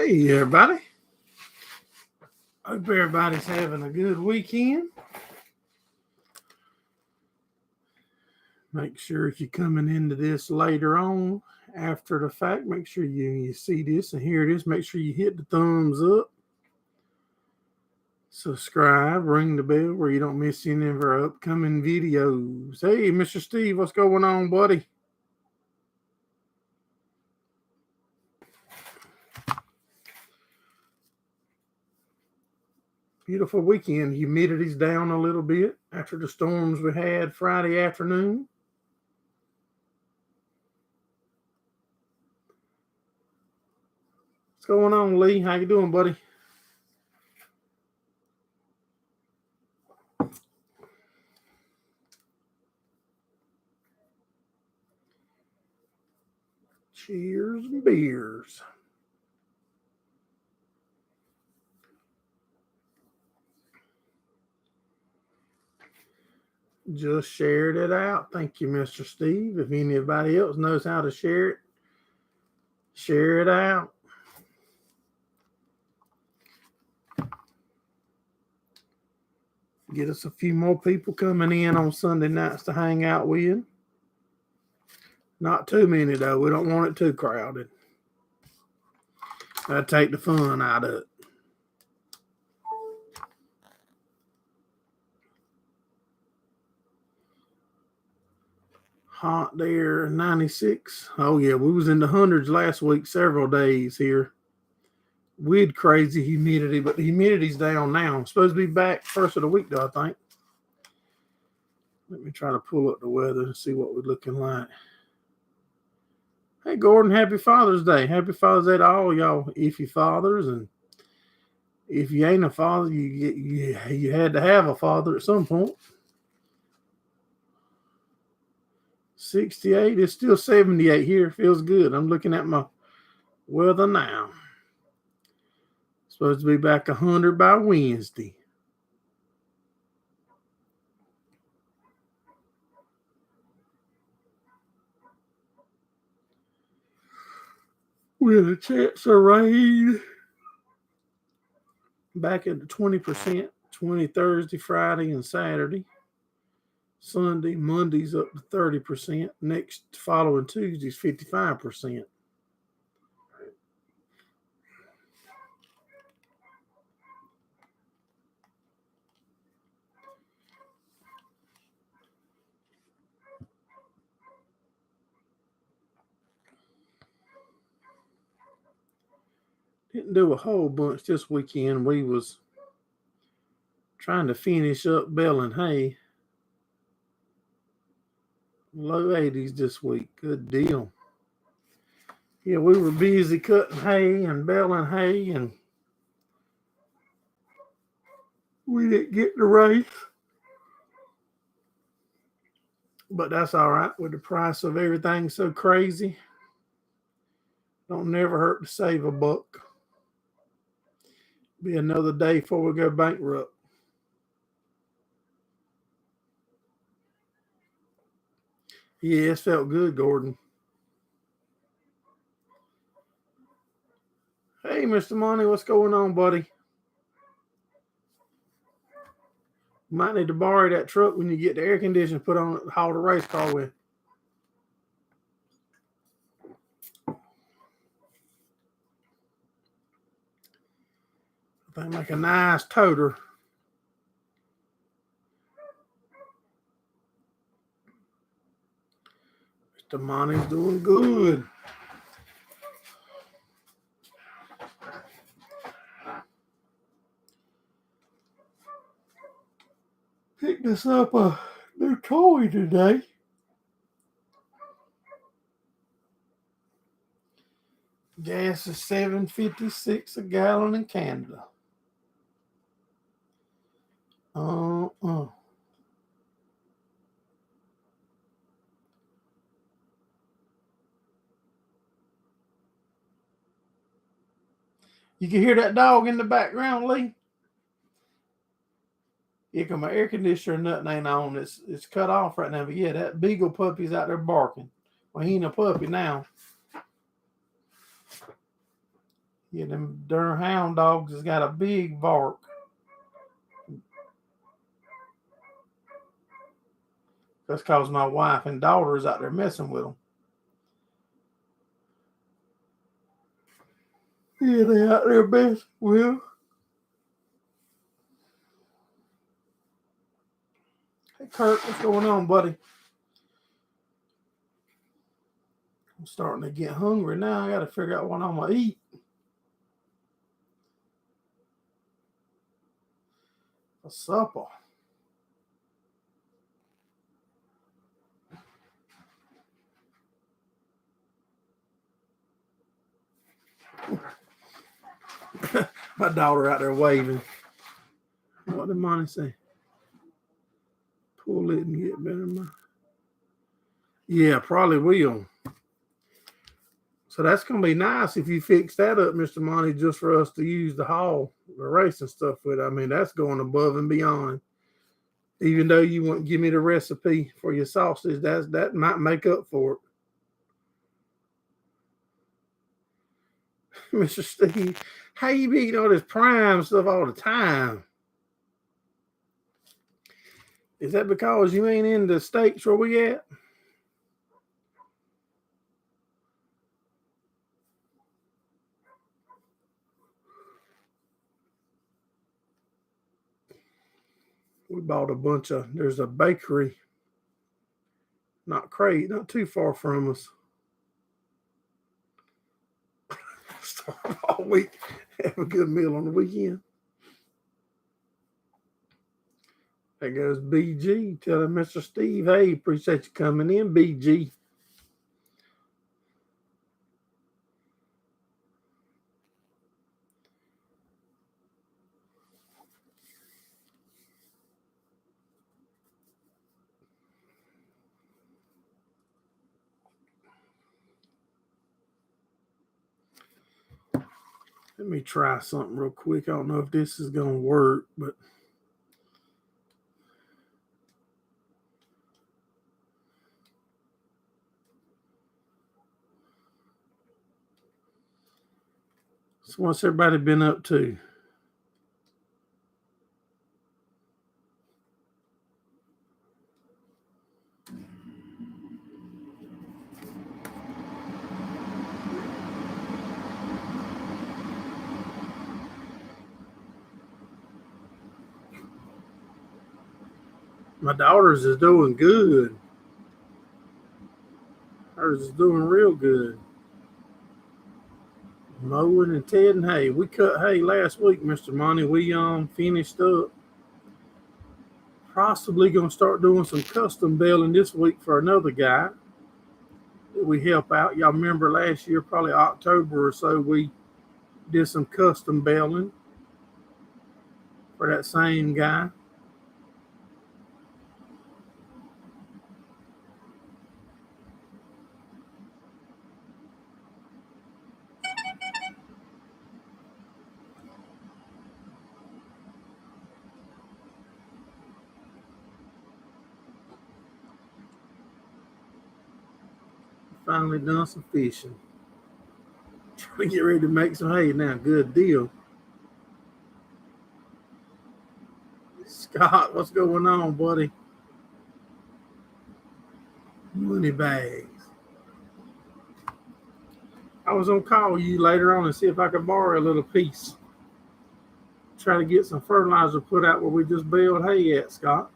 Hey, everybody. Hope everybody's having a good weekend. Make sure if you're coming into this later on, after the fact, make sure you see this and hear this. Make sure you hit the thumbs up. Subscribe, ring the bell where you don't miss any of our upcoming videos. Hey, Mr. Steve, what's going on, buddy? Beautiful weekend. Humidity's down a little bit after the storms we had Friday afternoon. What's going on, Lee? How you doing, buddy? Cheers and beers. Just shared it out. Thank you, Mr. Steve. If anybody else knows how to share it, share it out. Get us a few more people coming in on Sunday nights to hang out with. Not too many, though. We don't want it too crowded. That'd take the fun out of it. Hot there, 96. Oh, yeah, we was in the hundreds last week, several days here. With crazy humidity, but the humidity's down now. It's supposed to be back first of the week, though, I think. Let me try to pull up the weather and see what we're looking like. Hey, Gordon, happy Father's Day. Happy Father's Day to all y'all, if you fathers. And if you ain't a father, you had to have a father at some point. 68. It's still 78 here. Feels good. I'm looking at my weather now. Supposed to be back 100 by Wednesday. With a chance of rain. Back at the 20%. 20 Thursday, Friday, and Saturday. Sunday, Monday's up to 30%. Next following Tuesday's 55%. Didn't do a whole bunch this weekend. We was trying to finish up baling hay. Low 80s this week. Good deal. Yeah, we were busy cutting hay and baling hay, and we didn't get the race. But that's all right with the price of everything so crazy. Don't never hurt to save a buck. Be another day before we go bankrupt. Yeah, it felt good, Gordon. Hey, Mr. Money, what's going on, buddy? Might need to borrow that truck when you get the air conditioner put on it, haul the race car with. I think make a nice toter. Mr. Money's doing good. Picked us up a new toy today. Gas is $7.56 a gallon in Canada. You can hear that dog in the background, Lee? Yeah, because my air conditioner nothing ain't on. It's cut off right now. But yeah, that beagle puppy's out there barking. Well, he ain't a puppy now. Yeah, them darn hound dogs has got a big bark. That's because my wife and daughter is out there messing with them. Yeah, they out there messing with them. Hey, Kurt, what's going on, buddy? I'm starting to get hungry now. I got to figure out what I'm going to eat. For supper. My daughter out there waving. What did Monty say? Pull it and get better. Yeah, probably will. So that's going to be nice if you fix that up, Mr. Monty, just for us to use the hall, the racing stuff with. I mean, that's going above and beyond. Even though you won't give me the recipe for your sausage, that might make up for it. Mr. Steve, how you be eating all this prime stuff all the time? Is that because you ain't in the states where we at? We bought a bunch of, there's a bakery, not too far from us. Start all week, have a good meal on the weekend. There goes BG telling Mr. Steve, hey, appreciate you coming in, BG. Let me try something real quick. I don't know if this is going to work, but so what's everybody been up to? My daughter's is doing good. Hers is doing real good. Mowing and tedding hay. We cut hay last week, Mr. Monty. We finished up. Possibly gonna start doing some custom baling this week for another guy that we help out. Y'all remember last year, probably October or so, we did some custom baling for that same guy. Finally done some fishing. Trying to get ready to make some hay now. Good deal. Scott, what's going on, buddy? Money bags. I was gonna call you later on and see if I could borrow a little piece. Try to get some fertilizer put out where we just baled hay at, Scott.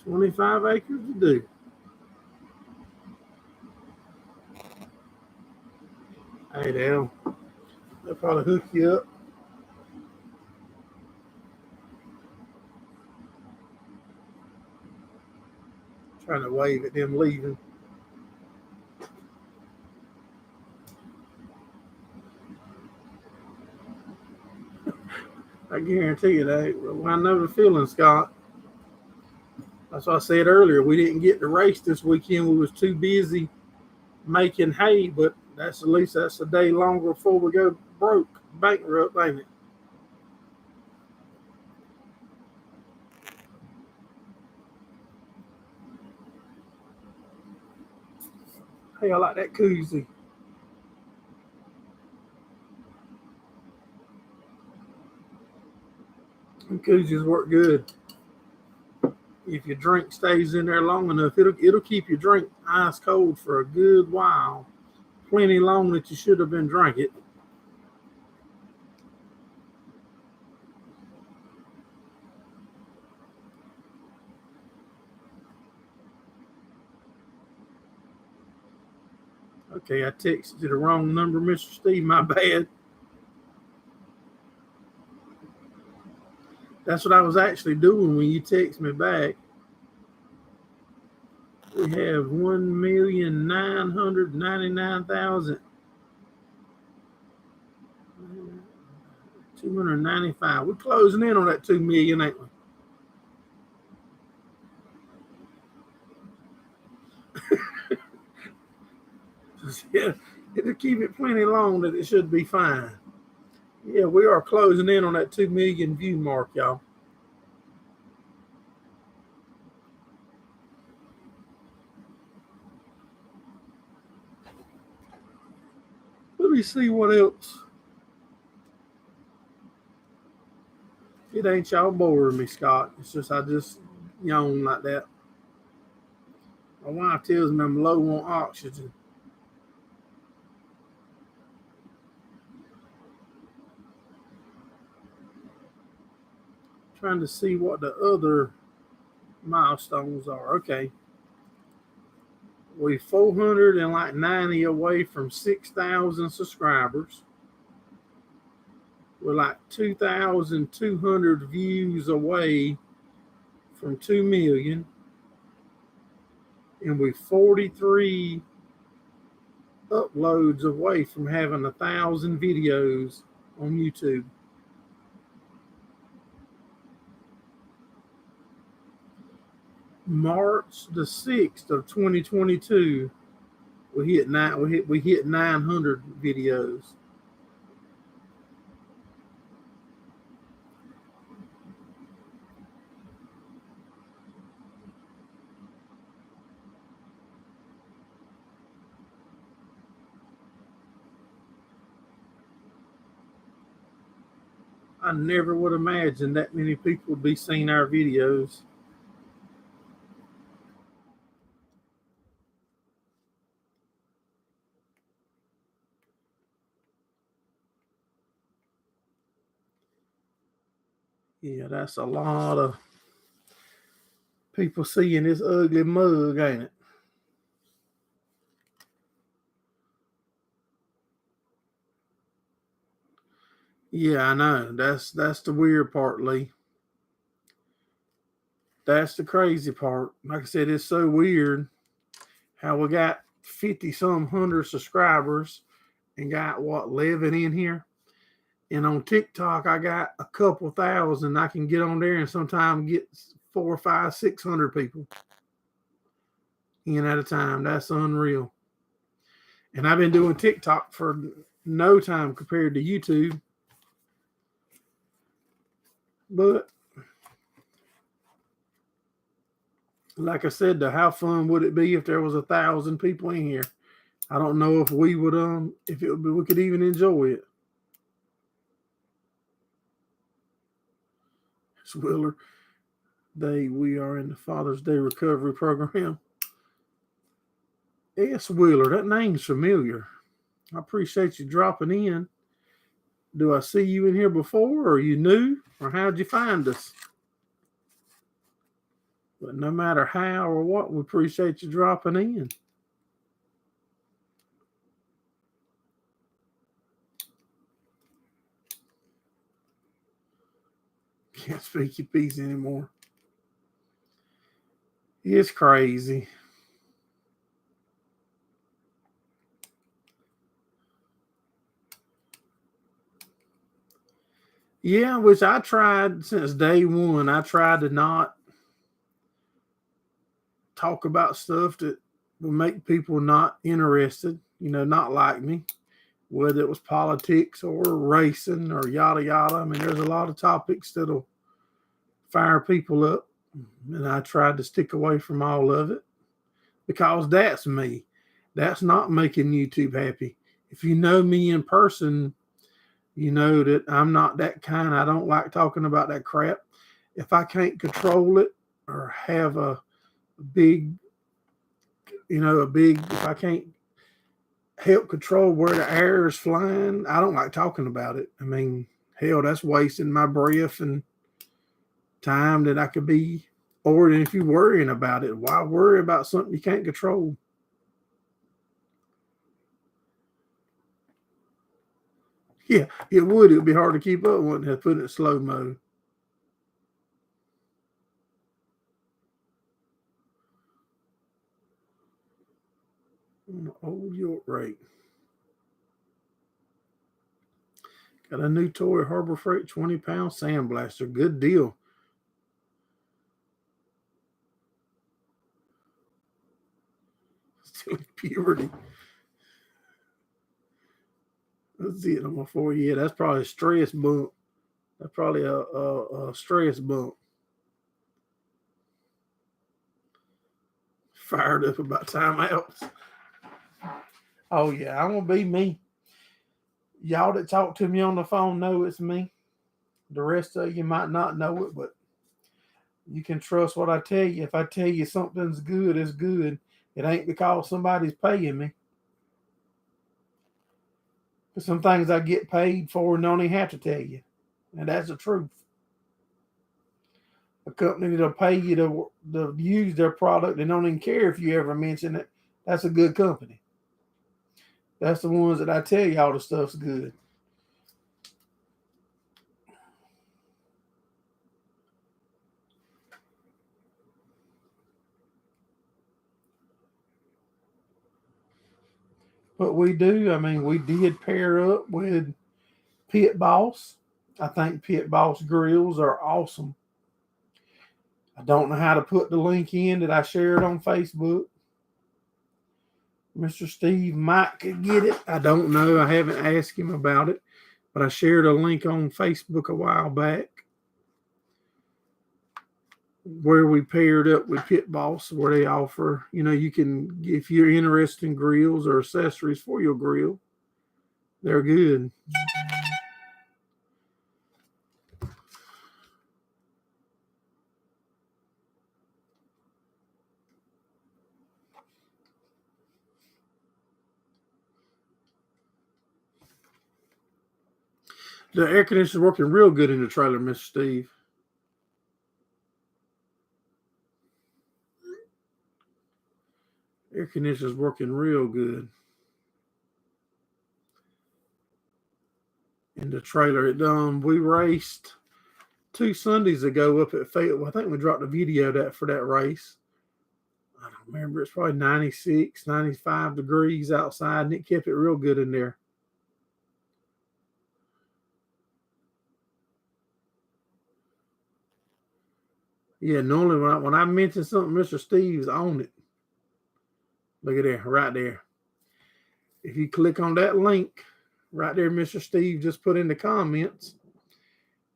25 acres to do. Hey, they'll probably hook you up. Trying to wave at them leaving. I guarantee you that. I know the feeling, Scott. That's what I said earlier. We didn't get to race this weekend. We was too busy making hay, but that's at least that's a day longer before we go bankrupt, ain't it? Hey, I like that koozie. And koozies work good. If your drink stays in there long enough, it'll keep your drink ice cold for a good while. Plenty long that you should have been drinking it. Okay, I texted you the wrong number, Mr. Steve. My bad. That's what I was actually doing when you text me back. We have 1,999,295. We're closing in on that 2 million, ain't we? Yeah, it'll keep it plenty long that it should be fine. Yeah, we are closing in on that 2 million view mark, y'all. Let me see what else. It ain't y'all boring me, Scott. It's just I just yawn like that. My wife tells me I'm low on oxygen. Trying to see what the other milestones are. Okay. We 490 away from 6,000 subscribers. We're like 2,200 views away from 2 million. And we 43 uploads away from having 1,000 videos on YouTube. March the 6th of 2022, we hit 900 videos. I never would imagine that many people would be seeing our videos. Yeah, that's a lot of people seeing this ugly mug, ain't it? Yeah, I know. That's the weird part, Lee. That's the crazy part. Like I said, it's so weird how we got 50 some hundred subscribers and got what 11 in here. And on TikTok, I got a couple thousand. I can get on there and sometimes get 4, 5, 600 people in at a time. That's unreal. And I've been doing TikTok for no time compared to YouTube. But like I said, how fun would it be if there was 1,000 people in here? I don't know if we would if it would be, we could even enjoy it. It's Willer. We are in the Father's Day recovery program. S. Wheeler, that name's familiar. I appreciate you dropping in. Do I see you in here before, or are you new, or how'd you find us? But no matter how or what, we appreciate you dropping in. Can't speak your piece anymore. It's crazy. Yeah, which I tried since day one. I tried to not talk about stuff that would make people not interested, not like me, whether it was politics or racing or yada yada. I mean, there's a lot of topics that'll fire people up, and I tried to stick away from all of it because that's me. That's not making YouTube happy. If you know me in person, you know that I'm not that kind. I don't like talking about that crap. If I can't control it or have a big, if I can't help control where the air is flying, I don't like talking about it. I mean, hell, that's wasting my breath and time that I could be. Or if you're worrying about it, why worry about something you can't control? Yeah, it would. It would be hard to keep up, wouldn't it? Put it in slow mode. Old York rate. Got a new toy, Harbor Freight 20-pound sandblaster. Good deal. Still puberty. Let's see it on my forehead. Yeah, that's probably a stress bump. That's probably a stress bump. Fired up about timeouts. Oh yeah, I'm gonna be me. Y'all that talk to me on the phone know it's me. The rest of you might not know it, but you can trust what I tell you. If I tell you something's good, it's good. It ain't because somebody's paying me. Because some things I get paid for and don't even have to tell you. And that's the truth. A company that'll pay you to use their product and don't even care if you ever mention it, that's a good company. That's the ones that I tell you all the stuff's good. But we do. I mean, we did pair up with Pit Boss. I think Pit Boss grills are awesome. I don't know how to put the link in that I shared on Facebook. Mr. Steve might could get it. I don't know. I haven't asked him about it, but I shared a link on Facebook a while back where we paired up with Pit Boss, where they offer, you can, if you're interested in grills or accessories for your grill, they're good. The air conditioner's working real good in the trailer, Mr. Steve. Air conditioner's working real good in the trailer. We raced 2 Sundays ago up at Fayetteville. I think we dropped a video for that race. I don't remember. It's probably 96, 95 degrees outside, and it kept it real good in there. Yeah, normally when I mention something, Mr. Steve's on it. Look at there, right there. If you click on that link, right there, Mr. Steve just put in the comments,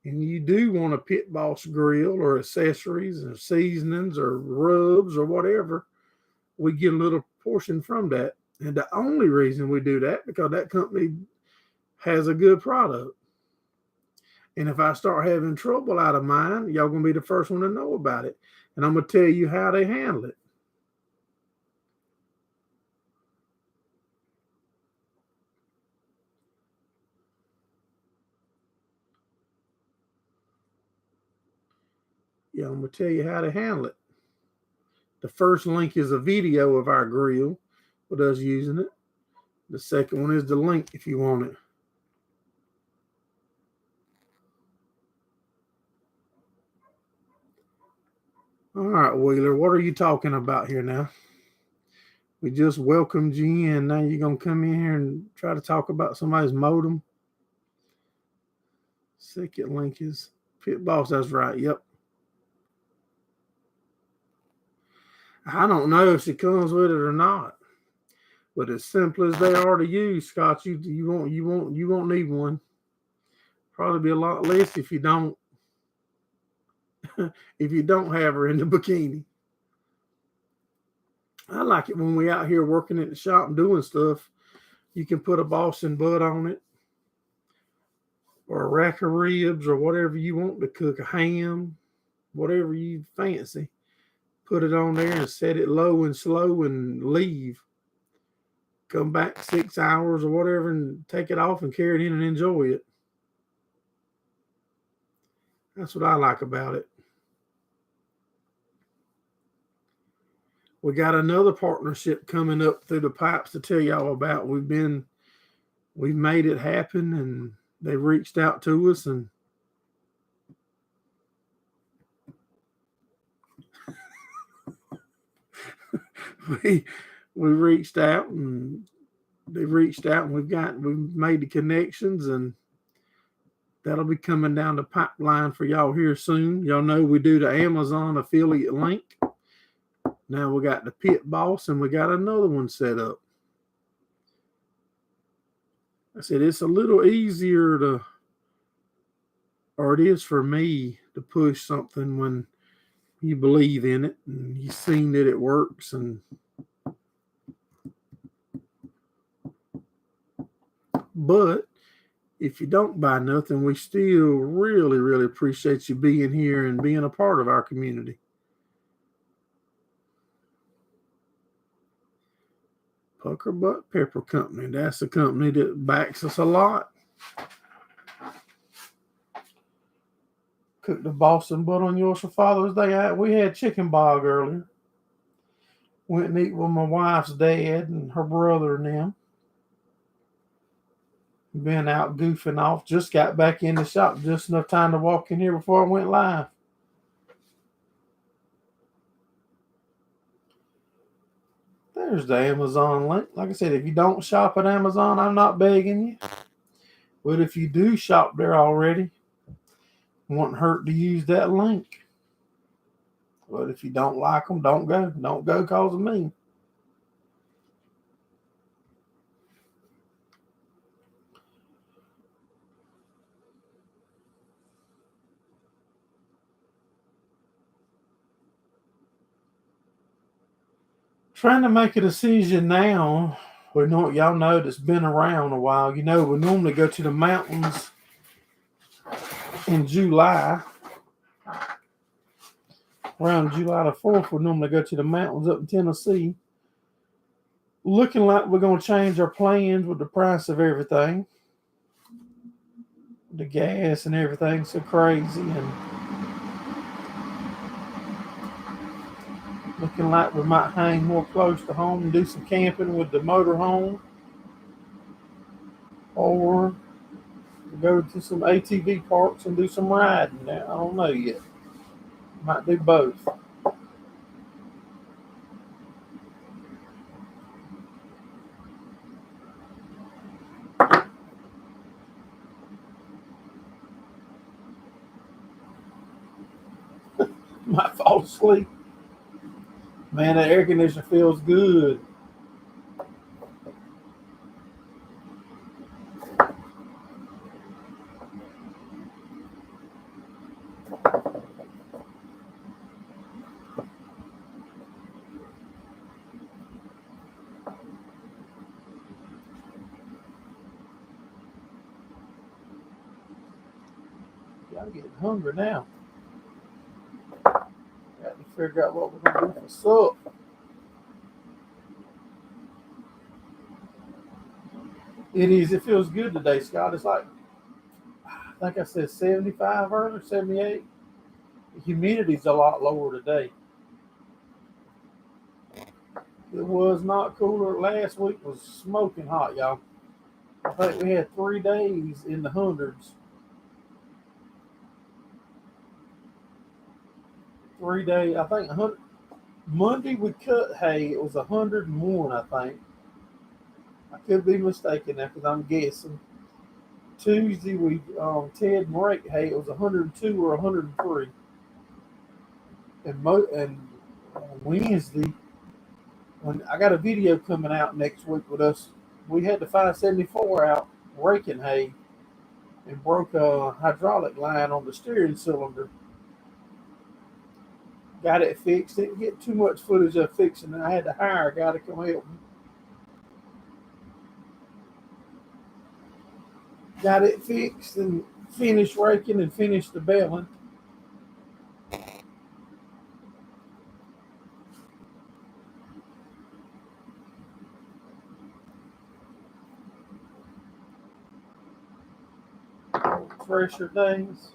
and you do want a Pit Boss grill or accessories or seasonings or rubs or whatever, we get a little portion from that. And the only reason we do that because that company has a good product. And if I start having trouble out of mine, y'all gonna be the first one to know about it. And I'm gonna tell you how they handle it. Yeah, I'm gonna tell you how to handle it. The first link is a video of our grill with us using it. The second one is the link if you want it. All right, Wheeler, what are you talking about here now? We just welcomed you in. Now you're going to come in here and try to talk about somebody's modem. Second link is Pit Boss. That's right. Yep. I don't know if she comes with it or not, but as simple as they are to use, Scott, you won't need one. Probably be a lot less if you don't have her in the bikini. I like it when we out here working at the shop and doing stuff. You can put a Boston butt on it, or a rack of ribs, or whatever you want to cook, a ham, whatever you fancy. Put it on there and set it low and slow and leave. Come back 6 hours or whatever and take it off and carry it in and enjoy it. That's what I like about it. We got another partnership coming up through the pipes to tell y'all about. We've made it happen, and they reached out to us, and we reached out, and they reached out, and we've made the connections, and that'll be coming down the pipeline for y'all here soon. Y'all know we do the Amazon affiliate link. Now we got the Pit Boss, and we got another one set up. I said it's a little easier or it is for me to push something when you believe in it and you've seen that it works. But if you don't buy nothing, we still really, really appreciate you being here and being a part of our community. Pucker Butt Pepper Company. That's the company that backs us a lot. Cooked the Boston butt on yours for Father's Day. We had chicken bog earlier. Went and eat with my wife's dad and her brother and them. Been out goofing off. Just got back in the shop. Just enough time to walk in here before I went live. There's the Amazon link. Like I said, if you don't shop at Amazon, I'm not begging you. But if you do shop there already, it wouldn't hurt to use that link. But if you don't like them, don't go. Don't go because of me. Trying to make a decision now. We know y'all know that's been around a while. You know, we normally go to the mountains in July. Around July the 4th, we normally go to the mountains up in Tennessee. Looking like we're going to change our plans with the price of everything. The gas and everything so crazy, and looking like we might hang more close to home and do some camping with the motorhome, or go to some ATV parks and do some riding. Now, I don't know yet. Might do both. Might fall asleep. Man, that air conditioner feels good. I'm getting hungry now. Got to figure out what we're going to do for supper. It is. It feels good today, Scott. It's like, I think I said 75 earlier, 78. The humidity's a lot lower today. It was not cooler. Last week was smoking hot, y'all. I think we had 3 days in the hundreds. 3 days, I think 100. Monday we cut hay. It was 101, I think. I could be mistaken now because I'm guessing. Tuesday we Ted and rake hay. It was 102 or 103. And Wednesday, when I got a video coming out next week with us, we had the 574 out raking hay and broke a hydraulic line on the steering cylinder. Got it fixed. Didn't get too much footage of fixing it. I had to hire a guy to come help me. Got it fixed and finished raking and finished the baling. Fresher days.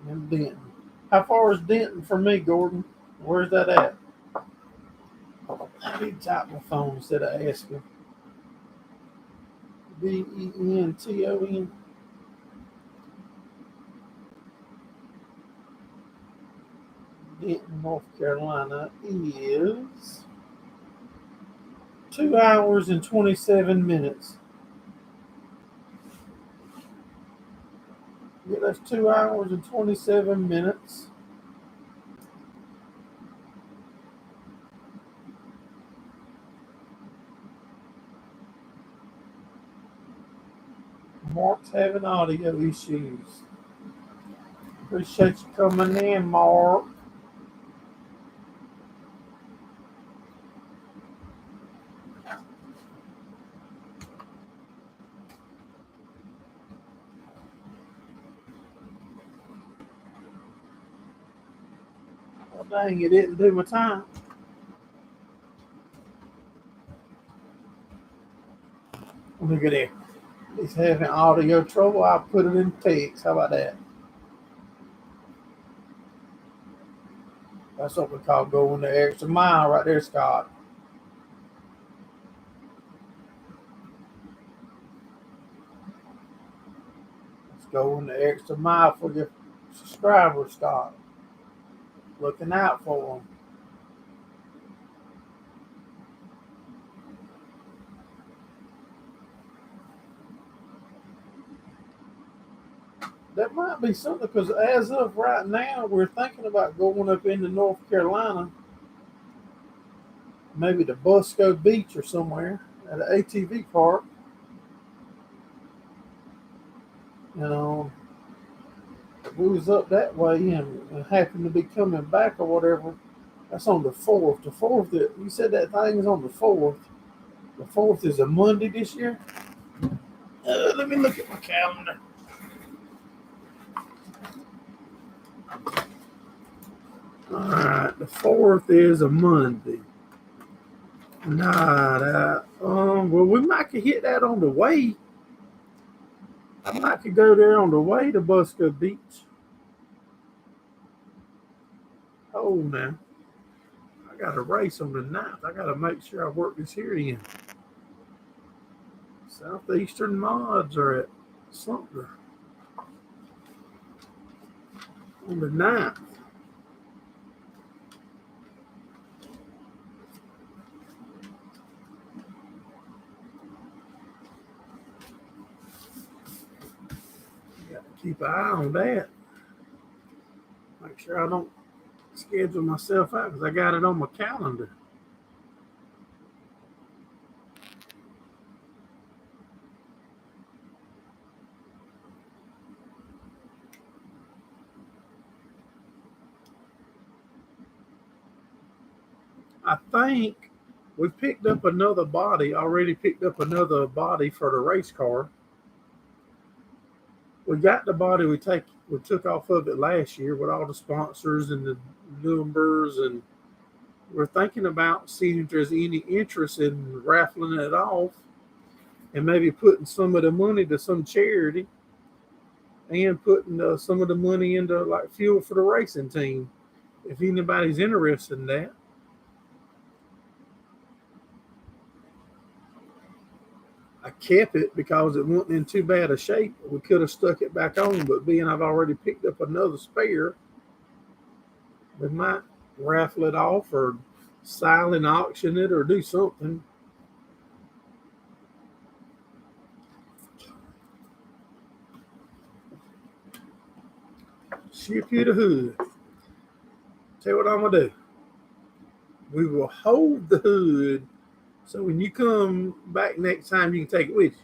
And Denton. How far is Denton from me, Gordon? Where's that at? I need to type my phone instead of asking. Denton. Denton, North Carolina is 2 hours and 27 minutes. Yeah, that's 2 hours and 27 minutes. Mark's having audio issues. Appreciate you coming in, Mark. Well, dang, it didn't do my time. Look at that. He's having audio trouble. I'll put it in text. How about that? That's what we call going the extra mile right there, Scott. Let's go in the extra mile for your subscribers, Scott. Looking out for them. That might be something because as of right now, we're thinking about going up into North Carolina, maybe to Busco Beach or somewhere at an ATV park. You know, we was up that way and happened to be coming back or whatever. That's on the 4th. The 4th, you said that thing is on the 4th. The 4th is a Monday this year. Let me look at my calendar. All right, the 4th is a Monday. Nah, well, we might could hit that on the way. I might could go there on the way to Busco Beach. Oh, man. I got a race on the 9th. I got to make sure I work this here in. Southeastern Mods are at Sumter on the 9th. Got to keep an eye on that. Make sure I don't schedule myself out because I got it on my calendar. I think we picked up another body, already picked up another body for the race car. We got the body we took off of it last year with all the sponsors and the numbers, and we're thinking about seeing if there's any interest in raffling it off and maybe putting some of the money to some charity and putting some of the money into like fuel for the racing team. If anybody's interested in that. I kept it because it wasn't in too bad a shape. We could have stuck it back on, but being I've already picked up another spare, we might raffle it off or silent auction it or do something. Ship you the hood. Tell you what I'm gonna do. We will hold the hood so when you come back next time you can take it with you.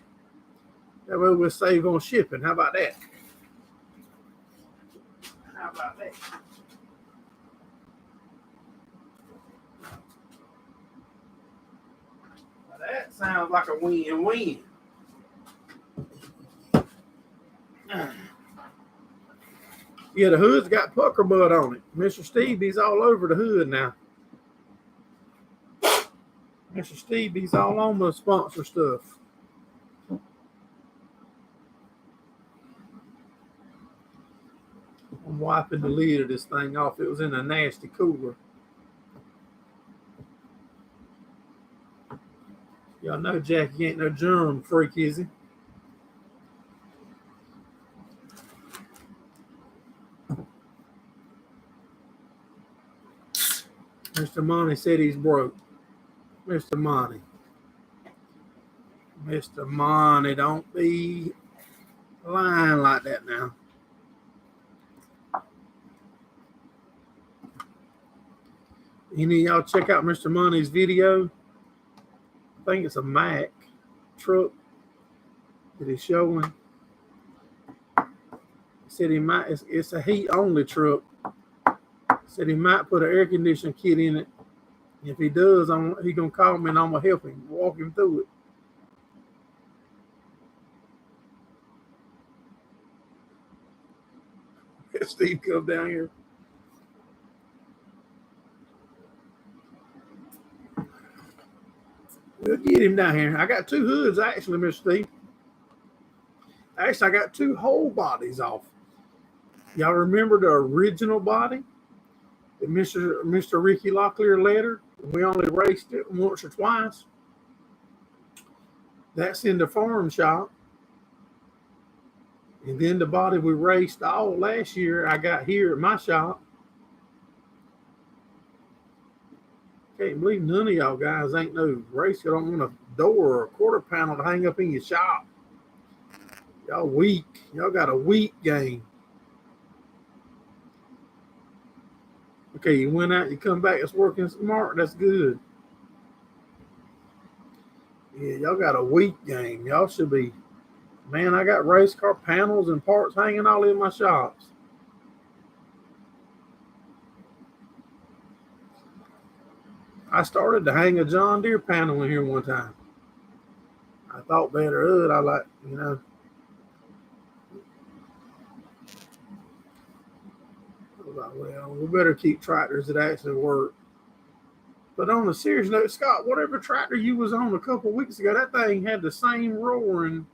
That way we'll save on shipping. How about that? Sounds like a win-win. Yeah, the hood's got pucker mud on it. Mr. Stevie's all over the hood now. Mr. Stevie's all on the sponsor stuff. I'm wiping the lid of this thing off. It was in a nasty cooler. Y'all know Jackie ain't no germ freak, is he? Mr. Monty said he's broke. Mr. Monty. Mr. Monty, don't be lying like that now. Any of y'all check out Mr. Monty's video? I think it's a Mack truck that he's showing. He said he might, it's a heat only truck. Said he might put an air conditioning kit in it. If he does, he's going to call me and I'm going to help him, walk him through it. Steve come down here. We'll get him down here. I got 2 hoods, actually, Mr. Steve. Actually, I got 2 whole bodies off. Y'all remember the original body that Mr. Ricky Locklear letter? We only raced it once or twice. That's in the farm shop. And then the body we raced all last year, I got here at my shop. Can't believe none of y'all guys ain't no race. You don't want a door or a quarter panel to hang up in your shop. Y'all weak. Y'all got a weak game. Okay, you went out, you come back, it's working smart. That's good. Yeah, y'all got a weak game. Y'all should be, man, I got race car panels and parts hanging all in my shops. I started to hang a John Deere panel in here one time. I thought better of it. I like, well, we better keep tractors that actually work. But on a serious note, Scott, whatever tractor you was on a couple of weeks ago, that thing had the same roaring,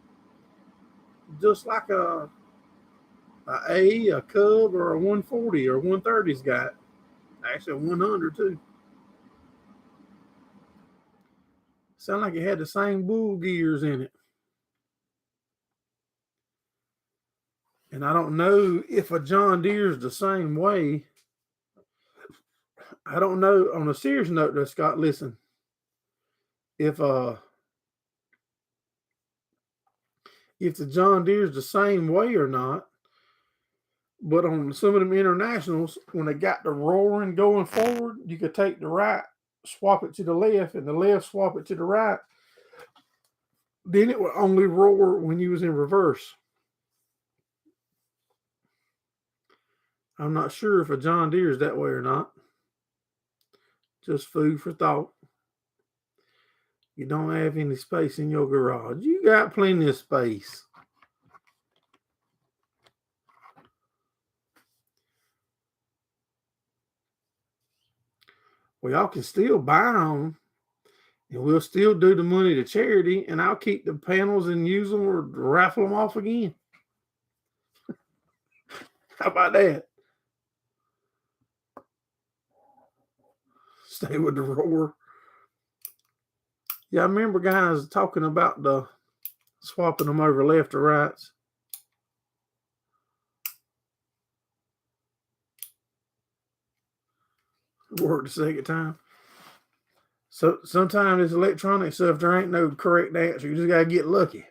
just like a Cub or a 140 or 130's got. Actually, a 100 too. Sound like it had the same bull gears in it. And I don't know if a John Deere's the same way. I don't know. On a serious note, though, Scott, listen. If the John Deere's the same way or not, but on some of them internationals, when they got the roaring going forward, you could take the right, swap it to the left, and the left swap it to the right. Then it would only roar when you was in reverse. I'm not sure if a John Deere is that way or not. Just food for thought. You don't have any space in your garage. You got plenty of space. Well, y'all can still buy them, and we'll still do the money to charity, and I'll keep the panels and use them or raffle them off again. How about that? Stay with the roar. Yeah, I remember guys talking about the swapping them over left or rights. Worked the second time. So sometimes it's electronic stuff. There ain't no correct answer. You just gotta get lucky.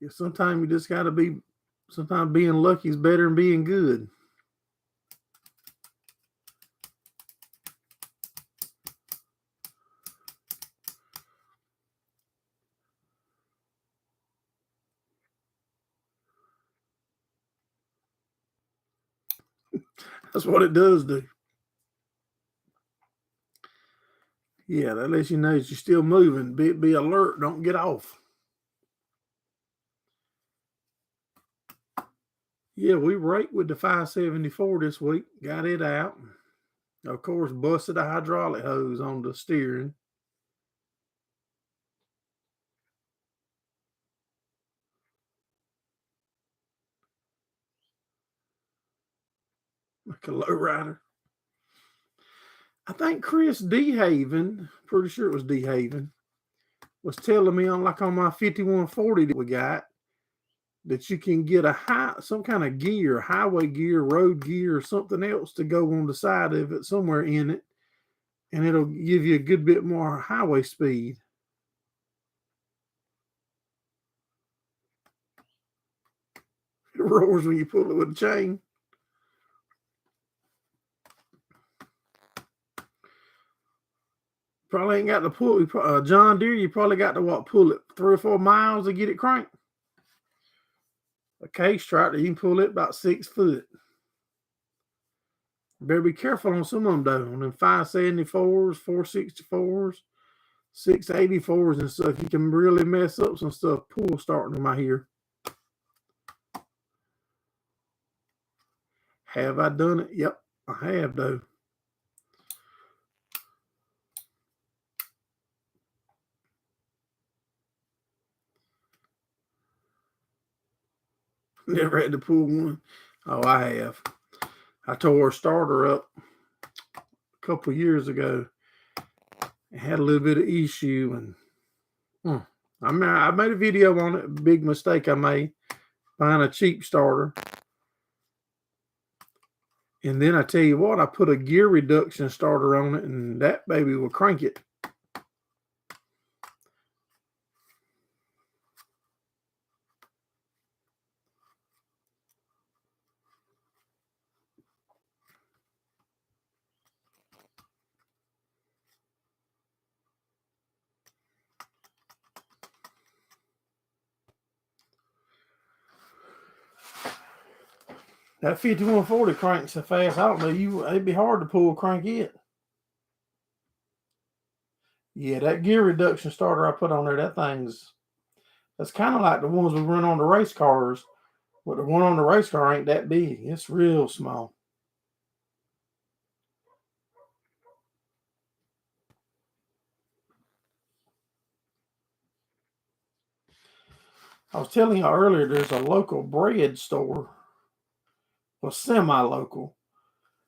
Yeah, sometimes you just gotta be. Sometimes being lucky is better than being good. That's what it does do. Yeah, that lets you know that you're still moving. Be alert. Don't get off. Yeah, we raked with the 574 this week. Got it out. Of course, busted a hydraulic hose on the steering. Like a lowrider. I think Chris DeHaven, pretty sure it was DeHaven, was telling me on my 5140 that we got that you can get some kind of gear, highway gear, road gear, or something else to go on the side of it somewhere in it, and it'll give you a good bit more highway speed. It roars when you pull it with a chain. Probably ain't got to pull John Deere. You probably got to pull it 3 or 4 miles to get it cranked. A case tractor, you can pull it about 6 foot. Better be careful on some of them though. On them 574s, 464s, 684s and stuff. You can really mess up some stuff. Pull starting them, I hear. Have I done it? Yep, I have though. Never had to pull one. Oh, I have. I tore a starter up a couple years ago. It had a little bit of issue, and I made a video on it. Big mistake I made buying a cheap starter. And then I tell you what, I put a gear reduction starter on it, and that baby will crank it. That 5140 cranks so fast, I don't know, it'd be hard to pull crank it. Yeah, that gear reduction starter I put on there, that's kind of like the ones we run on the race cars, but the one on the race car ain't that big. It's real small. I was telling you earlier, there's a local bread store, well, semi-local,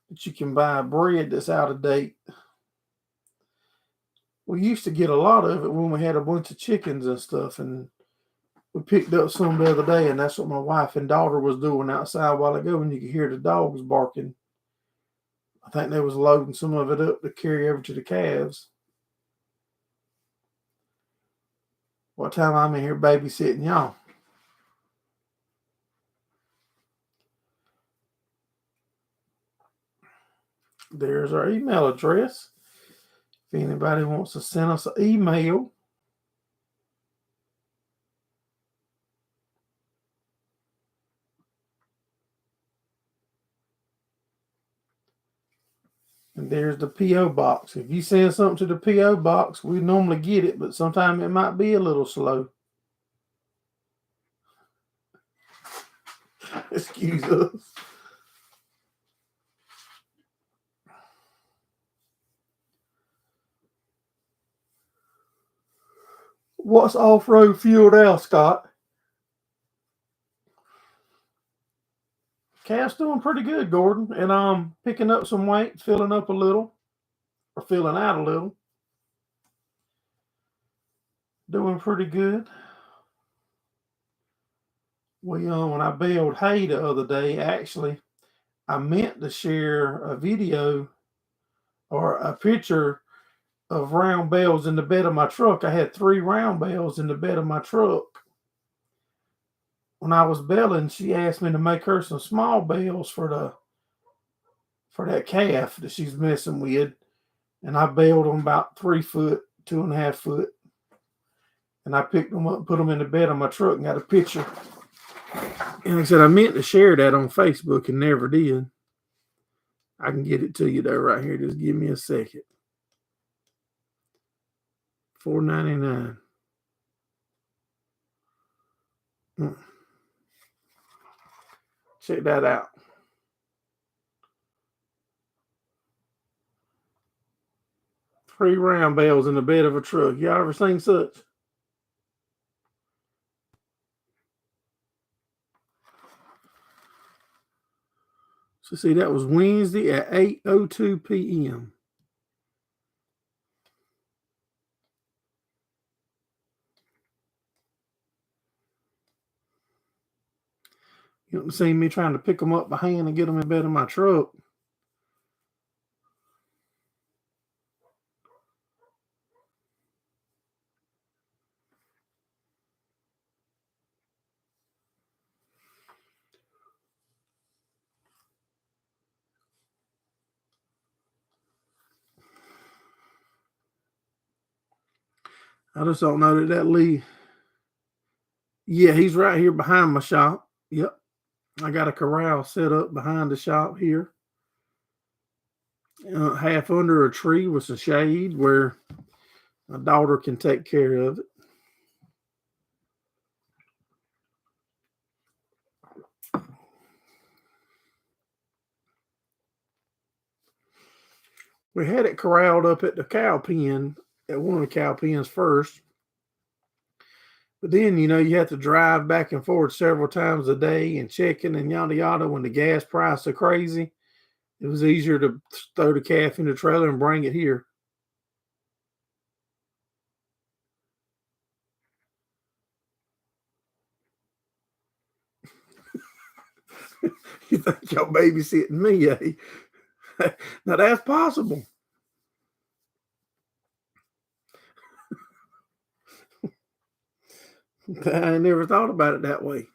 that you can buy bread that's out of date. We used to get a lot of it when we had a bunch of chickens and stuff, and we picked up some the other day, and that's what my wife and daughter was doing outside a while ago, and you could hear the dogs barking. I think they was loading some of it up to carry over to the calves. What time I'm in here babysitting y'all? There's our email address. If anybody wants to send us an email, and there's the P.O. box. If you send something to the P.O. box, we normally get it, but sometimes it might be a little slow. Excuse us. What's off-road fuel now, Scott? Calf's doing pretty good, Gordon, and I'm picking up some weight, filling up a little, or filling out a little. Doing pretty good. When I baled hay the other day, actually, I meant to share a video or a picture of round bales in the bed of my truck. I had 3 round bales in the bed of my truck. When I was baling, she asked me to make her some small bales for that calf that she's messing with, and I baled them about 3 foot, 2.5 foot, and I picked them up and put them in the bed of my truck and got a picture. And I said I meant to share that on Facebook and never did. I can get it to you though right here. Just give me a second. $4.99. Check that out. Three round bells in the bed of a truck. Y'all ever seen such? So see, that was Wednesday at 8:02 p.m. You don't see me trying to pick them up by hand and get them in bed of my truck. I just don't know that Lee. Yeah, he's right here behind my shop. Yep. I got a corral set up behind the shop here. Half under a tree with some shade where my daughter can take care of it. We had it corralled up at the cow pen, at one of the cow pens first. But then, you have to drive back and forth several times a day and checking and yada yada when the gas prices are crazy. It was easier to throw the calf in the trailer and bring it here. You think y'all babysitting me, eh? Now that's possible. I never thought about it that way.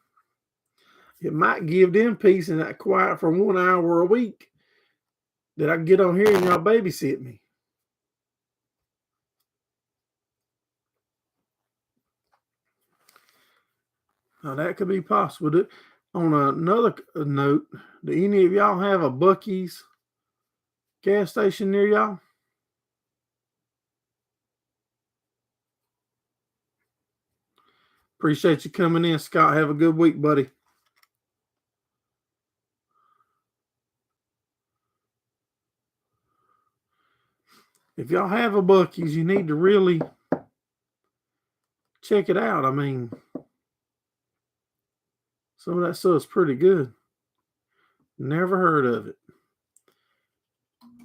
It might give them peace and that quiet for 1 hour a week that I can get on here and y'all babysit me. Now that could be possible. On another note, do any of y'all have a Buc-ee's gas station near y'all? Appreciate you coming in, Scott. Have a good week, buddy. If y'all have a Buc-ee's, you need to really check it out. I mean, some of that stuff's pretty good. Never heard of it.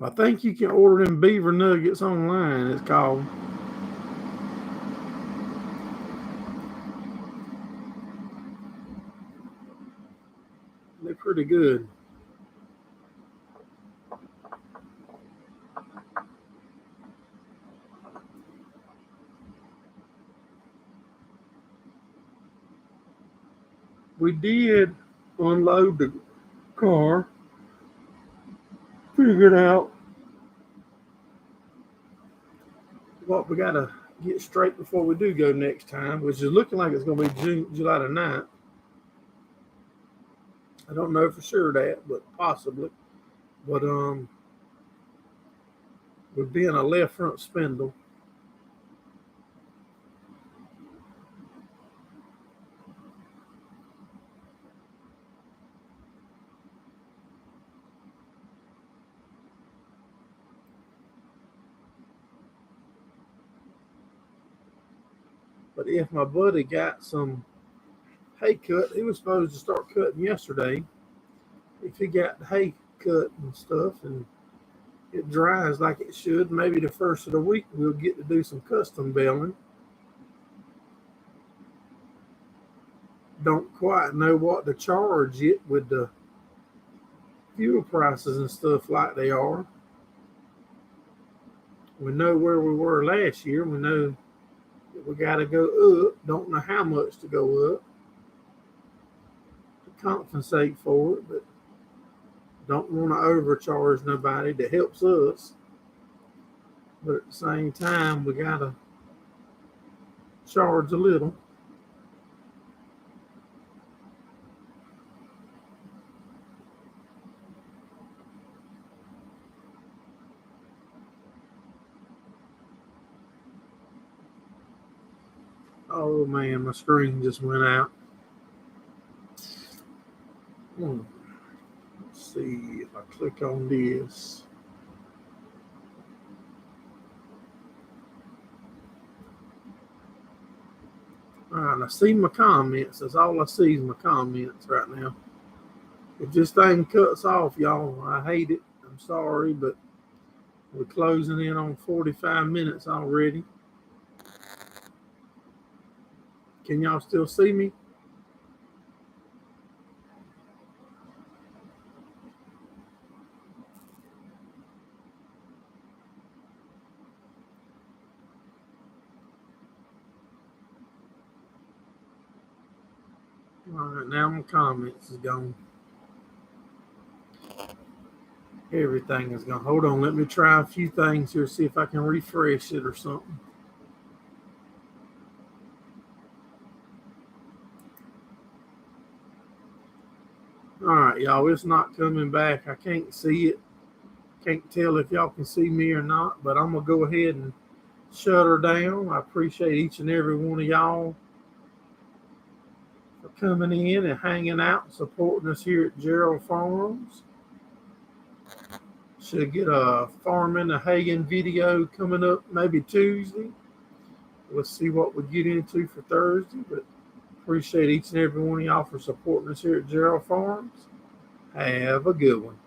I think you can order them beaver nuggets online, it's called. They're pretty good. We did unload the car, figured out what we got to get straight before we do go next time, which is looking like it's going to be July the 9th. I don't know for sure that, but possibly. But we're being a left front spindle. But if my buddy got some hay cut, he was supposed to start cutting yesterday. If he got the hay cut and stuff and it dries like it should, maybe the first of the week we'll get to do some custom baling. Don't quite know what to charge yet with the fuel prices and stuff like they are. We know where we were last year. We know that we got to go up. Don't know how much to go up to compensate for it, but don't want to overcharge nobody that helps us. But at the same time, we got to charge a little. Oh man, my screen just went out. Let's see if I click on this. All right, I see my comments. That's all I see is my comments right now. If this thing cuts off, y'all, I hate it. I'm sorry, but we're closing in on 45 minutes already. Can y'all still see me? All right, now my comments is gone. Everything is gone. Hold on, let me try a few things here, see if I can refresh it or something. All right, y'all, it's not coming back. I can't see it. Can't tell if y'all can see me or not, but I'm going to go ahead and shut her down. I appreciate each and every one of y'all for coming in and hanging out and supporting us here at Gerald Farms. Should get a farming a Hagen video coming up maybe Tuesday. Let's see what we get into for Thursday, but appreciate each and every one of y'all for supporting us here at Gerald Farms. Have a good one.